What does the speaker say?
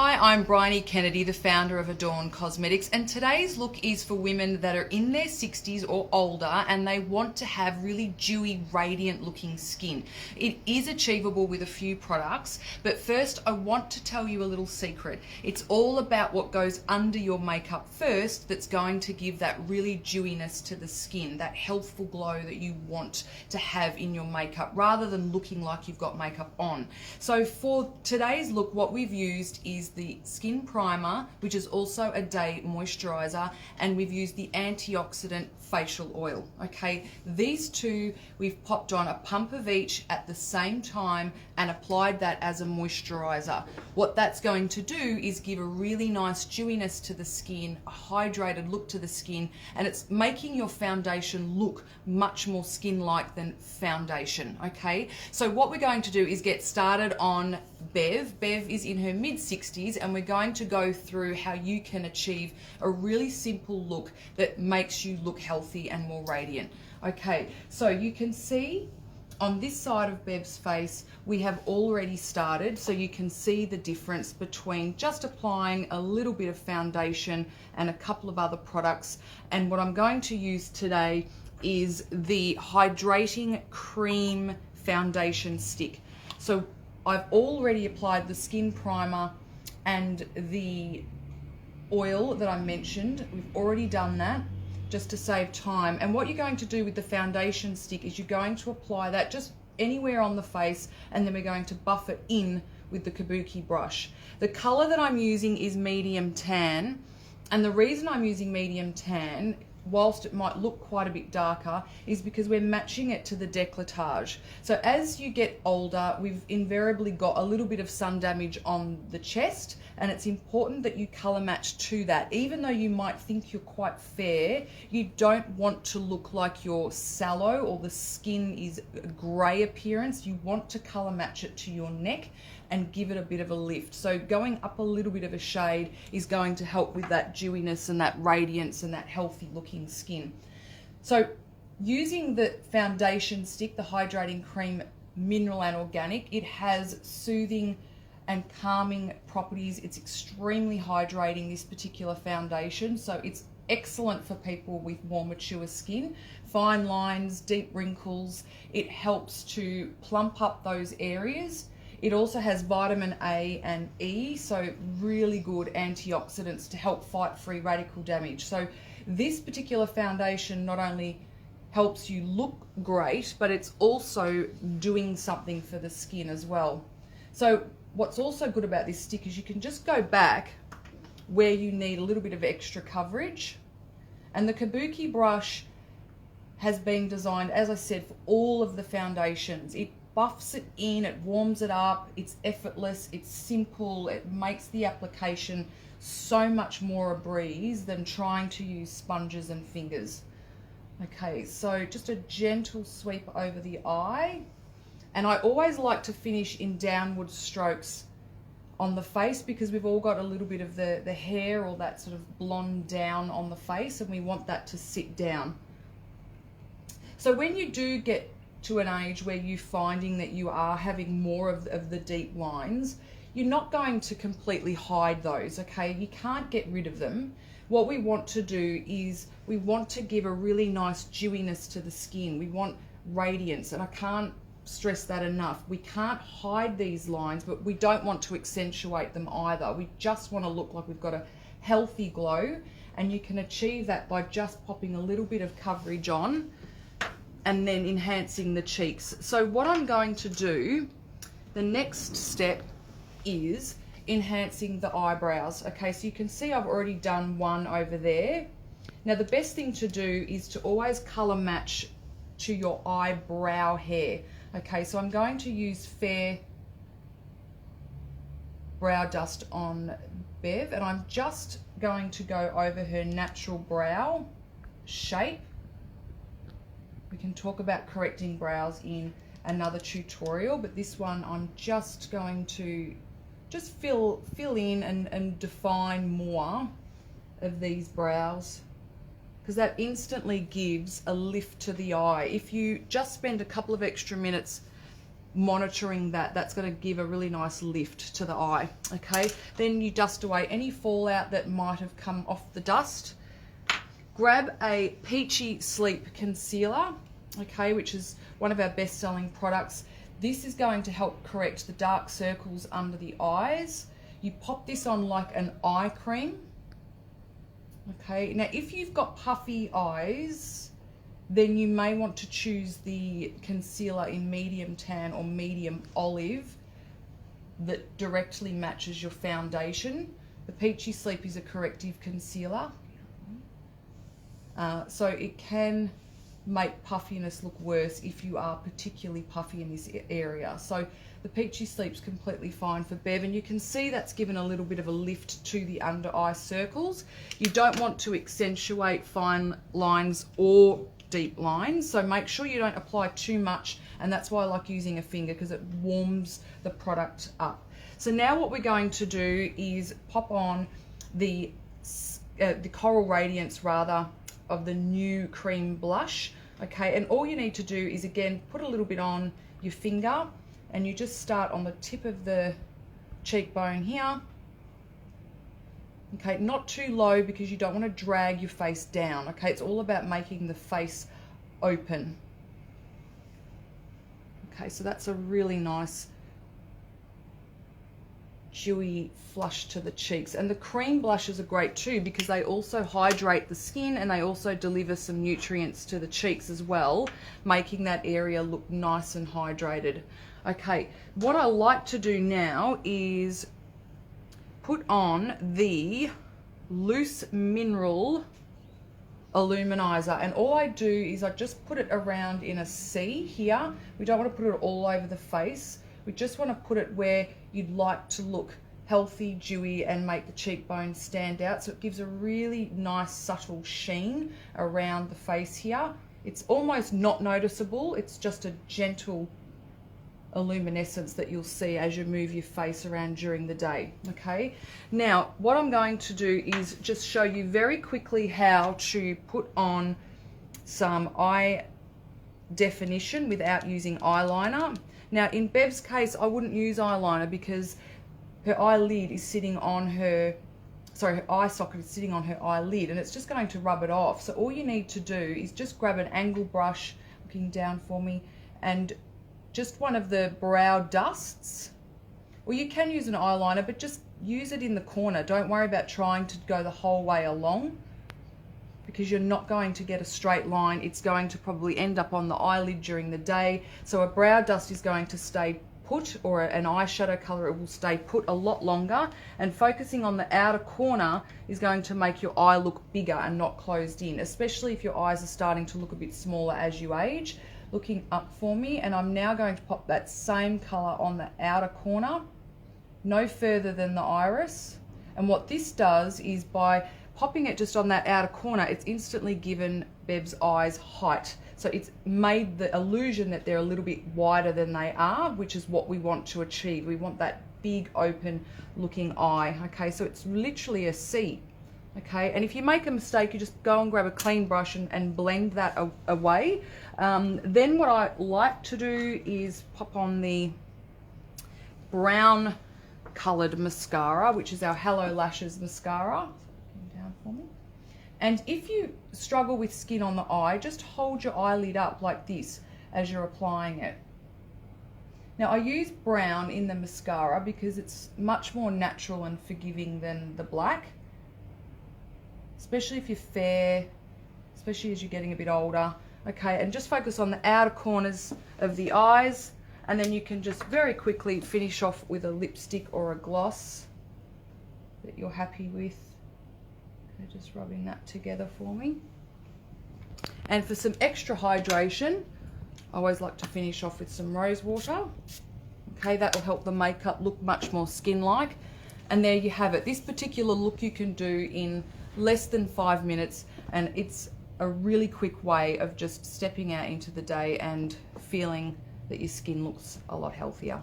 Hi, I'm Bryony Kennedy, the founder of Adorn Cosmetics, and today's look is for women that are in their 60s or older and they want to have really dewy, radiant looking skin. It is achievable with a few products, but first I want to tell you a little secret. It's all about what goes under your makeup first that's going to give that really dewiness to the skin, that healthful glow that you want to have in your makeup rather than looking like you've got makeup on. So for today's look, what we've used is the skin primer, which is also a day moisturizer, and we've used the antioxidant facial oil. Okay, these two we've popped on a pump of each at the same time and applied that as a moisturizer. What that's going to do is give a really nice dewiness to the skin, a hydrated look to the skin, and it's making your foundation look much more skin-like than foundation. Okay, so what we're going to do is get started on Bev. Bev is in her mid-60s, and we're going to go through how you can achieve a really simple look that makes you look healthy and more radiant. Okay, so you can see on this side of Bev's face, we have already started, so you can see the difference between just applying a little bit of foundation and a couple of other products. And what I'm going to use today is the Hydrating Cream Foundation Stick. So I've already applied the skin primer and the oil that I mentioned. We've already done that just to save time. And what you're going to do with the foundation stick is you're going to apply that just anywhere on the face, and then we're going to buff it in with the kabuki brush. The color that I'm using is medium tan, and the reason I'm using medium tan, whilst it might look quite a bit darker, is because we're matching it to the décolletage. So as you get older, we've invariably got a little bit of sun damage on the chest, and it's important that you color match to that. Even though you might think you're quite fair, you don't want to look like you're sallow or the skin is a gray appearance. You want to color match it to your neck and give it a bit of a lift. So going up a little bit of a shade is going to help with that dewiness and that radiance and that healthy looking skin. So using the foundation stick, the Hydrating Cream Mineral and Organic, it has soothing and calming properties. It's extremely hydrating, this particular foundation, so it's excellent for people with more mature skin, fine lines, deep wrinkles. It helps to plump up those areas. It also has vitamin A and E, so really good antioxidants to help fight free radical damage. So this particular foundation not only helps you look great, but it's also doing something for the skin as well. So what's also good about this stick is you can just go back where you need a little bit of extra coverage. And the kabuki brush has been designed, as I said, for all of the foundations. It buffs it in, it warms it up, it's effortless, it's simple, it makes the application so much more a breeze than trying to use sponges and fingers. Okay, so just a gentle sweep over the eye. And I always like to finish in downward strokes on the face because we've all got a little bit of the hair or that sort of blonde down on the face, and we want that to sit down. So when you do get to an age where you're finding that you are having more of the deep lines, you're not going to completely hide those, okay? You can't get rid of them. What we want to do is we want to give a really nice dewiness to the skin. We want radiance, and I can't stress that enough. We can't hide these lines, but we don't want to accentuate them either. We just want to look like we've got a healthy glow, and you can achieve that by just popping a little bit of coverage on and then enhancing the cheeks. So what I'm going to do, the next step is enhancing the eyebrows. Okay, so you can see I've already done one over there. Now the best thing to do is to always color match to your eyebrow hair. Okay, so I'm going to use fair brow dust on Bev, and I'm just going to go over her natural brow shape. We can talk about correcting brows in another tutorial, but this one I'm just going to just fill in and define more of these brows, because that instantly gives a lift to the eye. If you just spend a couple of extra minutes monitoring that. That's going to give a really nice lift to the eye. Okay, then you dust away any fallout that might have come off the dust. Grab a Peachy Sleep concealer, okay, which is one of our best-selling products. This is going to help correct the dark circles under the eyes. You pop this on like an eye cream. Okay, now if you've got puffy eyes, then you may want to choose the concealer in medium tan or medium olive that directly matches your foundation. The Peachy Sleep is a corrective concealer. So it can make puffiness look worse if you are particularly puffy in this area. So the Peachy Sleep's completely fine for Bev, and you can see that's given a little bit of a lift to the under eye circles. You don't want to accentuate fine lines or deep lines, so make sure you don't apply too much, and that's why I like using a finger, because it warms the product up. So now what we're going to do is pop on the Coral Radiance rather of the new cream blush. Okay, and all you need to do is again put a little bit on your finger, and you just start on the tip of the cheekbone here. Okay, not too low because you don't want to drag your face down. Okay, it's all about making the face open. Okay, so that's a really nice dewy flush to the cheeks. And the cream blushes are great too because they also hydrate the skin and they also deliver some nutrients to the cheeks as well, making that area look nice and hydrated. Okay, what I like to do now is put on the Loose Mineral Illuminizer, and all I do is I just put it around in a C here. We don't want to put it all over the face. We just want to put it where you'd like to look healthy, dewy, and make the cheekbones stand out. So it gives a really nice subtle sheen around the face here. It's almost not noticeable. It's just a gentle illuminescence that you'll see as you move your face around during the day. Okay, now what I'm going to do is just show you very quickly how to put on some eye definition without using eyeliner. Now in Bev's case, I wouldn't use eyeliner because her eyelid is sitting on her, sorry, her eye socket is sitting on her eyelid, and it's just going to rub it off. So all you need to do is just grab an angle brush, looking down for me, and just one of the brow dusts, or you can use an eyeliner, but just use it in the corner. Don't worry about trying to go the whole way along because you're not going to get a straight line. It's going to probably end up on the eyelid during the day. So a brow dust is going to stay put, or an eyeshadow color, it will stay put a lot longer, and focusing on the outer corner is going to make your eye look bigger and not closed in, especially if your eyes are starting to look a bit smaller as you age. Looking up for me, and I'm now going to pop that same color on the outer corner, no further than the iris. And what this does is by popping it just on that outer corner, it's instantly given Bev's eyes height. So it's made the illusion that they're a little bit wider than they are, which is what we want to achieve. We want that big open looking eye. Okay, so it's literally a C. Okay, and if you make a mistake, you just go and grab a clean brush and blend that away. Then what I like to do is pop on the brown coloured mascara, which is our Hello Lashes mascara. Down for me. And if you struggle with skin on the eye, just hold your eyelid up like this as you're applying it. Now I use brown in the mascara because it's much more natural and forgiving than the black, especially if you're fair, especially as you're getting a bit older. Okay, and just focus on the outer corners of the eyes, and then you can just very quickly finish off with a lipstick or a gloss that you're happy with. Okay, just rubbing that together for me. And for some extra hydration, I always like to finish off with some rose water. Okay, that will help the makeup look much more skin-like. And there you have it. This particular look you can do in less than 5 minutes, and it's a really quick way of just stepping out into the day and feeling that your skin looks a lot healthier.